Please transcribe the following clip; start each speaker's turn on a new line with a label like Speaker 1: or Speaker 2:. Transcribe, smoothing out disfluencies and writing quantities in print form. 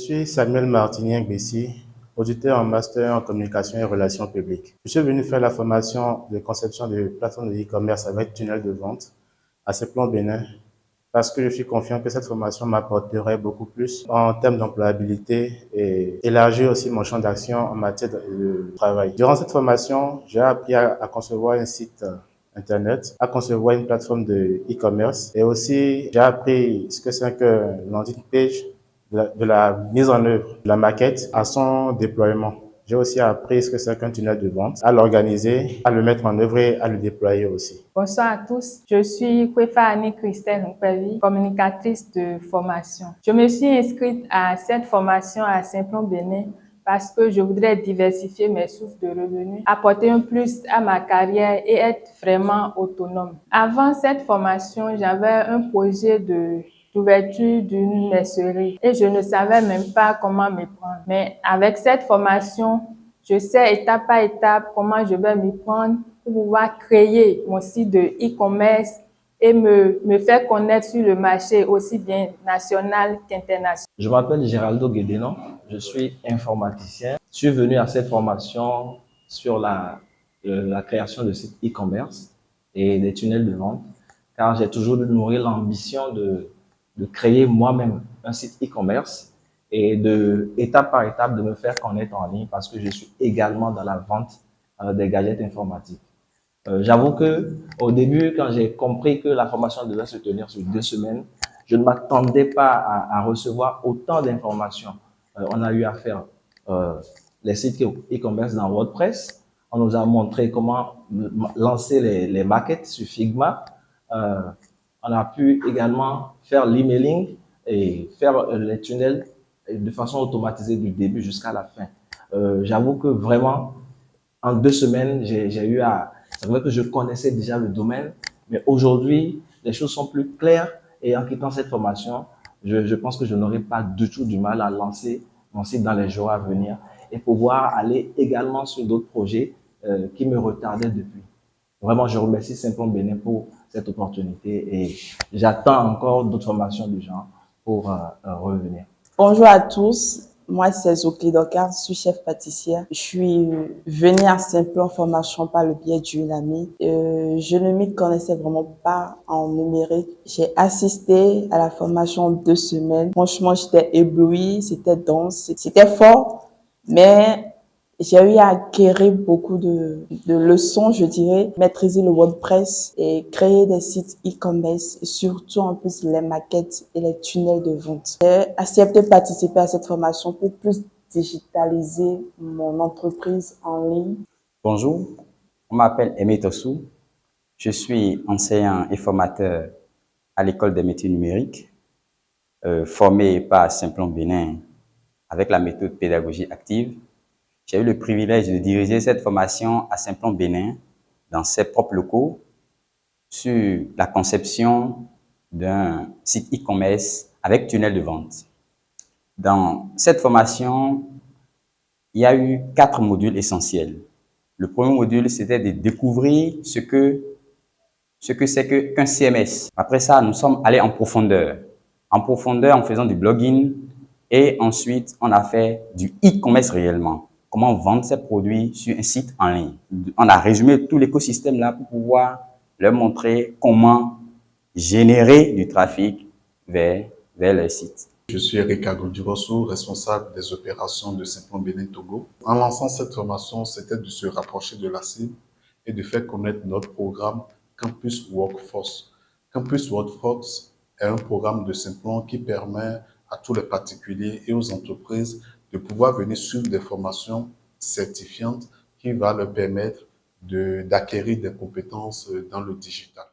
Speaker 1: suis Samuel Martinier-Bessi, auditeur en master en communication et relations publiques. Je suis venu faire la formation de conception de plateformes de e-commerce avec tunnel de vente à Simplon Bénin parce que je suis confiant que cette formation m'apporterait beaucoup plus en termes d'employabilité et élargir aussi mon champ d'action en matière de travail. Durant cette formation, j'ai appris à concevoir un site Internet, à concevoir une plateforme de e-commerce et aussi j'ai appris ce que c'est qu'un landing page, de la mise en œuvre de la maquette à son déploiement. J'ai aussi appris ce que c'est qu'un tunnel de vente, à l'organiser, à le mettre en œuvre et à le déployer aussi.
Speaker 2: Bonsoir à tous, je suis Kwefa Annie-Christelle Nkpevi, communicatrice de formation. Je me suis inscrite à cette formation à Simplon Bénin parce que je voudrais diversifier mes sources de revenus, apporter un plus à ma carrière et être vraiment autonome. Avant cette formation, j'avais un projet d'ouverture d'une mercerie et je ne savais même pas comment m'y prendre. Mais avec cette formation, je sais étape par étape comment je vais m'y prendre pour pouvoir créer mon site de e-commerce et me faire connaître sur le marché aussi bien national qu'international.
Speaker 3: Je m'appelle Géraldo Guédénon, je suis informaticien. Je suis venu à cette formation sur la création de sites e-commerce et des tunnels de vente, car j'ai toujours nourri l'ambition de créer moi-même un site e-commerce et étape par étape de me faire connaître en ligne parce que je suis également dans la vente des gadgets informatiques. J'avoue que au début, quand j'ai compris que la formation devait se tenir sur 2 semaines, je ne m'attendais pas à recevoir autant d'informations. On a eu à faire les sites e-commerce dans WordPress. On nous a montré comment lancer les maquettes sur Figma. On a pu également faire l'emailing et faire les tunnels de façon automatisée du début jusqu'à la fin. J'avoue que vraiment, en 2 semaines, j'ai eu à... C'est vrai que je connaissais déjà le domaine, mais aujourd'hui, les choses sont plus claires et en quittant cette formation, je pense que je n'aurai pas du tout du mal à lancer mon site dans les jours à venir et pouvoir aller également sur d'autres projets qui me retardaient depuis. Vraiment, je remercie Simplon Bénin pour cette opportunité et j'attends encore d'autres formations du genre pour revenir.
Speaker 4: Bonjour à tous, moi c'est Zokli Dokar, je suis chef pâtissière. Je suis venue à Simplon Formation par le biais d'une amie. Je ne m'y connaissais vraiment pas en numérique. J'ai assisté à la formation en 2 semaines. Franchement, j'étais éblouie, c'était dense, c'était fort, mais j'ai eu à acquérir beaucoup de leçons, je dirais, maîtriser le WordPress et créer des sites e-commerce, et surtout en plus les maquettes et les tunnels de vente. J'ai accepté de participer à cette formation pour plus digitaliser mon entreprise en ligne.
Speaker 5: Bonjour, on m'appelle Aimé Tossou, je suis enseignant et formateur à l'école des métiers numériques, formé par Simplon Bénin avec la méthode pédagogie active. J'ai eu le privilège de diriger cette formation à Simplon Bénin dans ses propres locaux sur la conception d'un site e-commerce avec tunnel de vente. Dans cette formation, il y a eu 4 modules essentiels. Le premier module, c'était de découvrir ce que c'est qu'un CMS. Après ça, nous sommes allés en profondeur en faisant du blogging et ensuite, on a fait du e-commerce réellement. Comment vendre ses produits sur un site en ligne. On a résumé tout l'écosystème là pour pouvoir leur montrer comment générer du trafic vers le site.
Speaker 6: Je suis Eric Agodirosso, responsable des opérations de Simplon Bénin Togo. En lançant cette formation, c'était de se rapprocher de la cible et de faire connaître notre programme Campus Workforce. Campus Workforce est un programme de Simplon qui permet à tous les particuliers et aux entreprises de pouvoir venir suivre des formations certifiantes qui va leur permettre d'acquérir des compétences dans le digital.